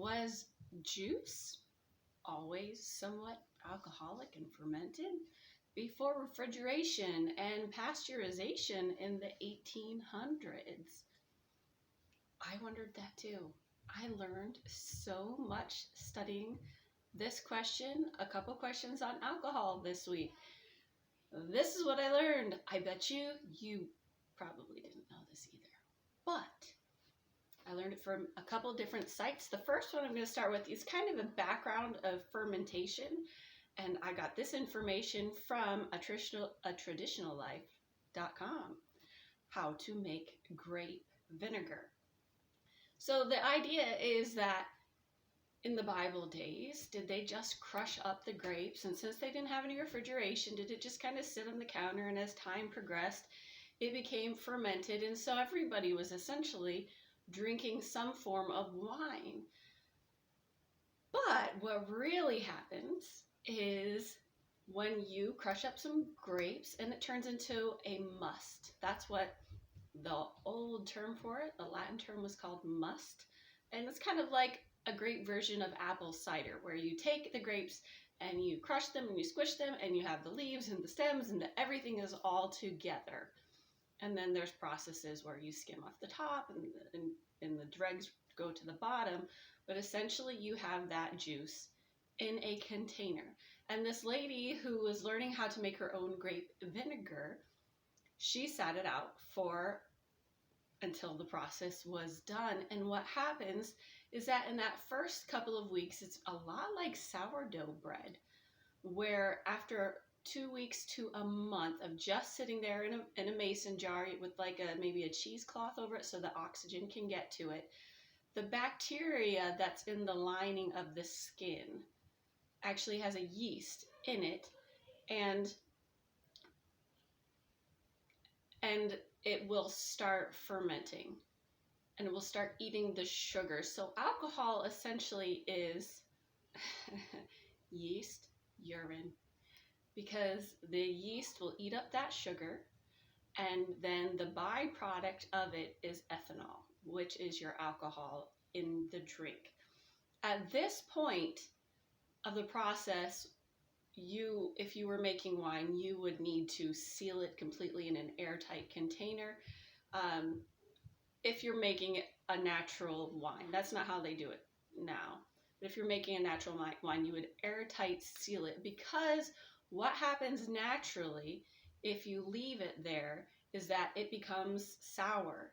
Was juice always somewhat alcoholic and fermented before refrigeration and pasteurization in the 1800s? I wondered that too. I learned so much studying this question, a couple questions on alcohol this week. This is what I learned. I bet you probably didn't know this either. But I learned it from a couple different sites. The first one I'm going to start with is kind of a background of fermentation. And I got this information from a traditionallife.com, how to make grape vinegar. So the idea is that in the Bible days, did they just crush up the grapes? And since they didn't have any refrigeration, did it just kind of sit on the counter? And as time progressed, it became fermented. And so everybody was essentially drinking some form of wine. But what really happens is when you crush up some grapes and it turns into a must. That's what the old term for it, the Latin term, was called must. And it's kind of like a grape version of apple cider, where you take the grapes and you crush them and you squish them and you have the leaves and the stems and everything is all together. And then there's processes where you skim off the top and the dregs go to the bottom. But essentially you have that juice in a container. And this lady who was learning how to make her own grape vinegar, she sat it out until the process was done. And what happens is that in that first couple of weeks, it's a lot like sourdough bread, where after 2 weeks to a month of just sitting there in a mason jar with like maybe a cheesecloth over it so the oxygen can get to it, the bacteria that's in the lining of the skin actually has a yeast in it, and it will start fermenting and it will start eating the sugar. So alcohol essentially is yeast urine, because the yeast will eat up that sugar, and then the byproduct of it is ethanol, which is your alcohol in the drink. At this point of the process, if you were making wine, you would need to seal it completely in an airtight container. If you're making a natural wine, that's not how they do it now. But if you're making a natural wine, you would airtight seal it, because what happens naturally if you leave it there is that it becomes sour,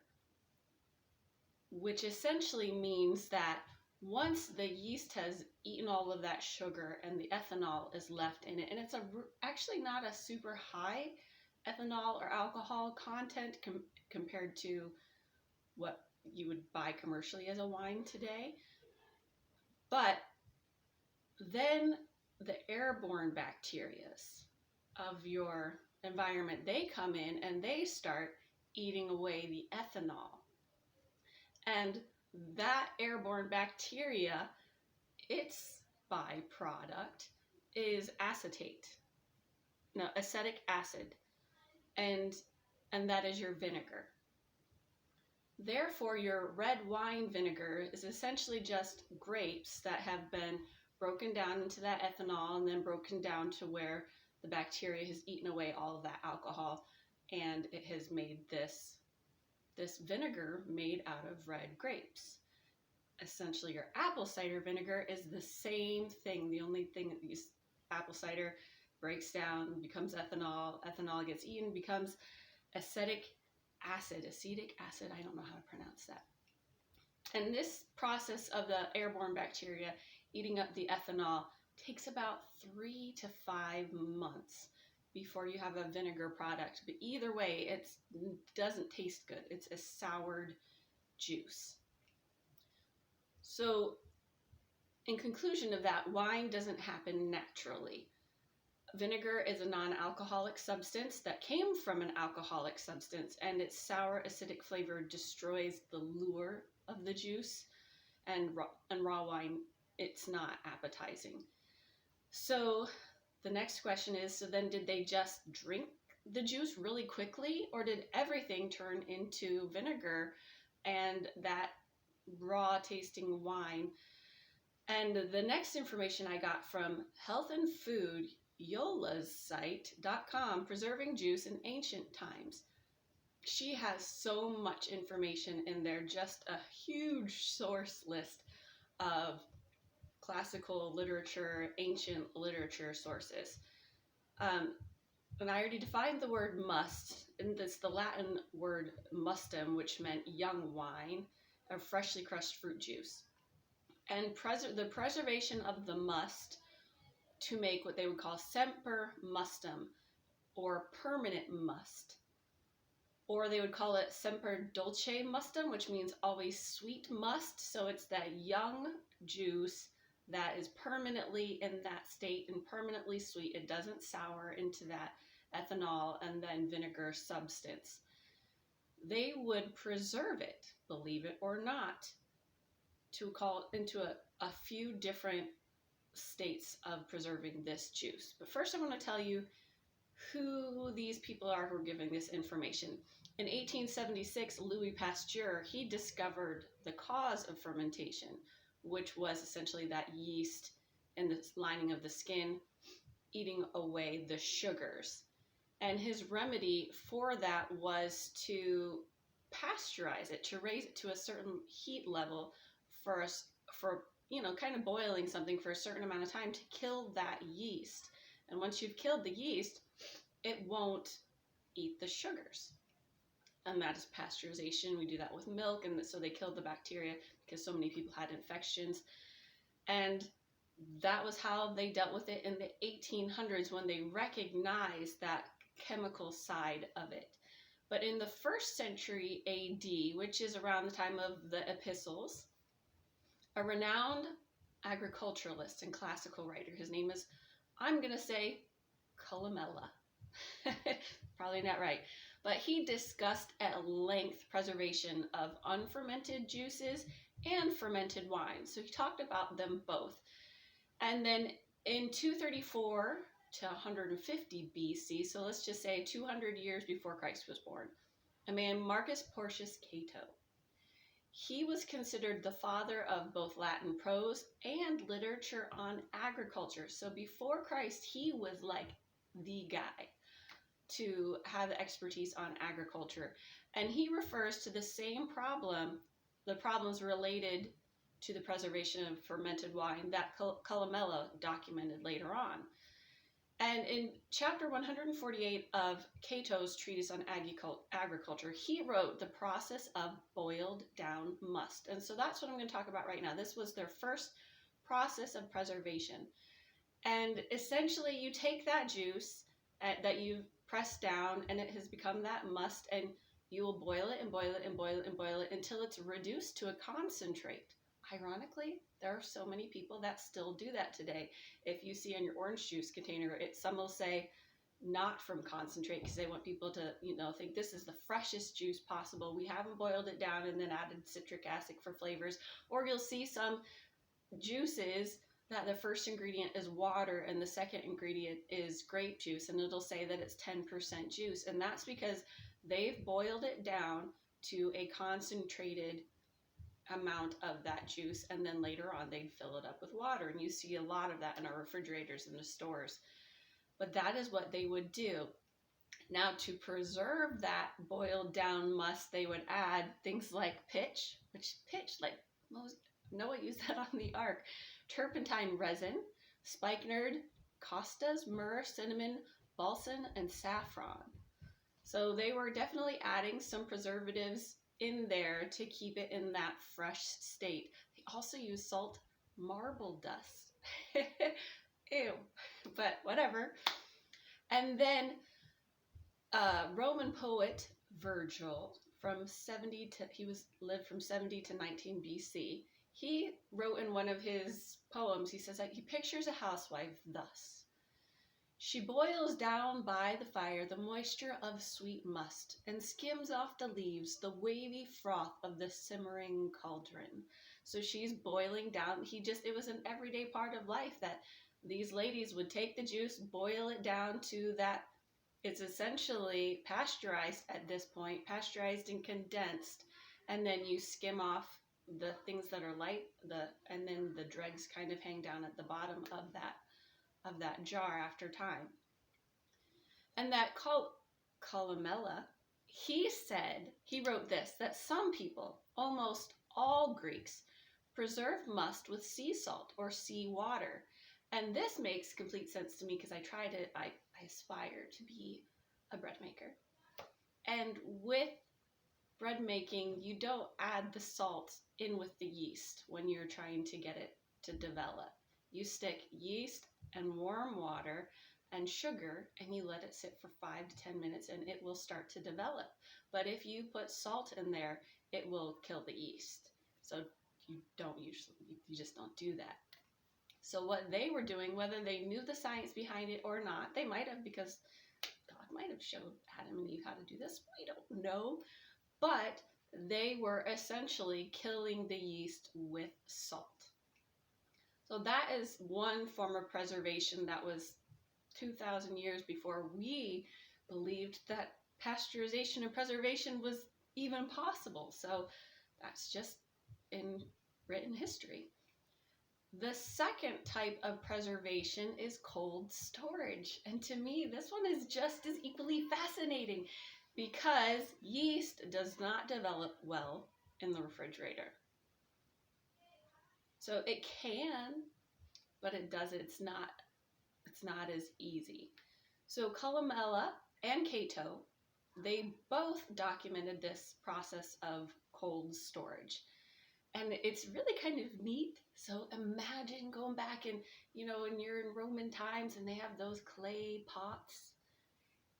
which essentially means that once the yeast has eaten all of that sugar and the ethanol is left in it, and it's actually not a super high ethanol or alcohol content compared to what you would buy commercially as a wine today, but then the airborne bacteria of your environment, they come in and they start eating away the ethanol. And that airborne bacteria, its byproduct is acetic acid, and that is your vinegar. Therefore, your red wine vinegar is essentially just grapes that have been broken down into that ethanol and then broken down to where the bacteria has eaten away all of that alcohol, and it has made this vinegar made out of red grapes. Essentially, your apple cider vinegar is the same thing. The only thing that these apple cider breaks down, becomes ethanol, ethanol gets eaten, becomes acetic acid, I don't know how to pronounce that. And this process of the airborne bacteria eating up the ethanol takes about 3 to 5 months before you have a vinegar product. But either way, it doesn't taste good. It's a soured juice. So in conclusion of that, wine doesn't happen naturally. Vinegar is a non-alcoholic substance that came from an alcoholic substance, and its sour acidic flavor destroys the lure of the juice, and raw wine, it's not appetizing. So the next question is, so then did they just drink the juice really quickly, or did everything turn into vinegar and that raw tasting wine And the next information I got from Health and Food, Yola's site.com, Preserving Juice in Ancient Times. She has so much information in there, just a huge source list of classical literature, ancient literature sources. And I already defined the word must, and it's the Latin word mustum, which meant young wine, or freshly crushed fruit juice. And the preservation of the must to make what they would call semper mustum, or permanent must. Or they would call it semper dulce mustum, which means always sweet must. So it's that young juice that is permanently in that state and permanently sweet. It doesn't sour into that ethanol and then vinegar substance. They would preserve it, believe it or not, to call into a few different states of preserving this juice. But first I want to tell you who these people are who are giving this information. In 1876, Louis Pasteur, he discovered the cause of fermentation, which was essentially that yeast in the lining of the skin eating away the sugars. And his remedy for that was to pasteurize it, to raise it to a certain heat level for kind of boiling something for a certain amount of time to kill that yeast. And once you've killed the yeast, it won't eat the sugars. And that is pasteurization. We do that with milk, and so they killed the bacteria because so many people had infections. And that was how they dealt with it in the 1800s when they recognized that chemical side of it. But in the 1st century AD, which is around the time of the epistles, a renowned agriculturalist and classical writer, his name is, I'm going to say, Columella. Probably not right. But he discussed at length preservation of unfermented juices and fermented wines. So he talked about them both. And then in 234 to 150 BC, so let's just say 200 years before Christ was born, a man, Marcus Porcius Cato, he was considered the father of both Latin prose and literature on agriculture. So before Christ, he was like the guy to have expertise on agriculture. And he refers to the same problem, the problems related to the preservation of fermented wine that Columella documented later on. And in chapter 148 of Cato's treatise on agriculture, he wrote the process of boiled down must. And so that's what I'm going to talk about right now. This was their first process of preservation. And essentially you take that juice that you've pressed down and it has become that must, and you will boil it and boil it and boil it and boil it until it's reduced to a concentrate. Ironically, there are so many people that still do that today. If you see on your orange juice container, some will say not from concentrate because they want people to, think this is the freshest juice possible. We haven't boiled it down and then added citric acid for flavors. Or you'll see some juices that the first ingredient is water and the second ingredient is grape juice, and it'll say that it's 10% juice. And that's because they've boiled it down to a concentrated amount of that juice, and then later on they'd fill it up with water. And you see a lot of that in our refrigerators in the stores. But that is what they would do. Now, to preserve that boiled down must, they would add things like pitch, like Noah used that on the ark, turpentine resin, spikenard, costas, myrrh, cinnamon, balsam, and saffron. So they were definitely adding some preservatives in there to keep it in that fresh state. They also use salt marble dust. Ew, but whatever. And then Roman poet Virgil lived from 70 to 19 BC. He wrote in one of his poems, he says that he pictures a housewife thus. She boils down by the fire the moisture of sweet must, and skims off the leaves the wavy froth of the simmering cauldron. So she's boiling down. It was an everyday part of life that these ladies would take the juice, boil it down to that. It's essentially pasteurized at this point, pasteurized and condensed, and then you skim off the things that are light, and then the dregs kind of hang down at the bottom of that jar after time. And that Columella, he wrote this, that some people, almost all Greeks, preserve must with sea salt or sea water. And this makes complete sense to me because I aspire to be a bread maker. And with bread making, you don't add the salt in with the yeast when you're trying to get it to develop. You stick yeast and warm water and sugar, and you let it sit for 5 to 10 minutes, and it will start to develop. But if you put salt in there, it will kill the yeast. So you just don't do that. So what they were doing, whether they knew the science behind it or not, they might have, because God might have showed Adam and Eve how to do this. We don't know. But they were essentially killing the yeast with salt. So that is one form of preservation that was 2,000 years before we believed that pasteurization and preservation was even possible. So that's just in written history. The second type of preservation is cold storage. And to me, this one is just as equally fascinating because yeast does not develop well in the refrigerator. So it can, but it doesn't. It's not as easy. So Columella and Cato, they both documented this process of cold storage. And it's really kind of neat. So imagine going back and, when you're in Roman times and they have those clay pots,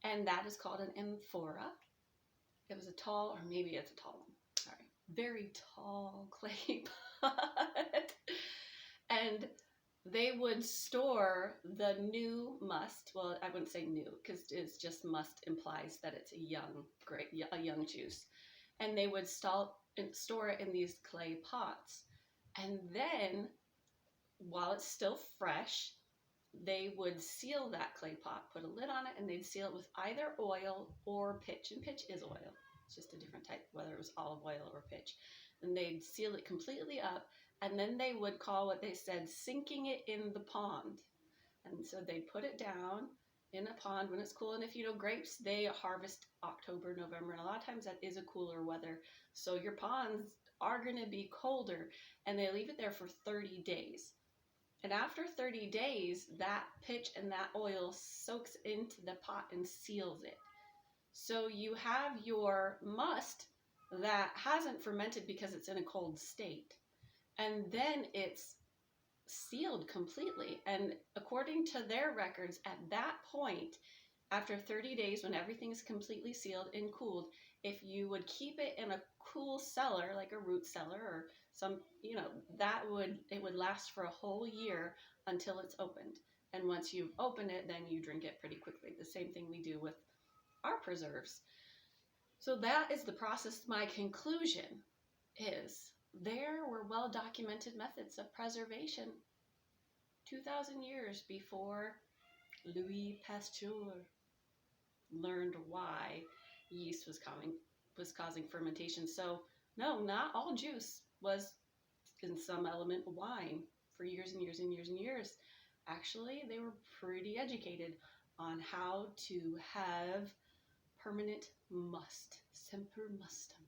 and that is called an amphora. It was it's a tall one. Sorry. Very tall clay pot. And they would store the new must. Well, I wouldn't say new because it's just must implies that it's a young juice. And they would store it in these clay pots. And then, while it's still fresh, they would seal that clay pot, put a lid on it, and they'd seal it with either oil or pitch. And pitch is oil. It's just a different type, whether it was olive oil or pitch. And they'd seal it completely up. And then they would call what they said sinking it in the pond. And so they'd put it down in a pond when it's cool. And if grapes, they harvest October, November, and a lot of times that is a cooler weather. So your ponds are going to be colder, and they leave it there for 30 days. And after 30 days, that pitch and that oil soaks into the pot and seals it. So you have your must that hasn't fermented because it's in a cold state. And then it's sealed completely. And according to their records, at that point, after 30 days, when everything's completely sealed and cooled, if you would keep it in a cool cellar, like a root cellar or some, it would last for a whole year until it's opened. And once you've opened it, then you drink it pretty quickly. The same thing we do with our preserves. So that is the process. My conclusion is there were well-documented methods of preservation 2,000 years before Louis Pasteur learned why yeast was causing fermentation. So no, not all juice was in some element wine for years and years and years and years. Actually, they were pretty educated on how to have permanent must, semper mustum.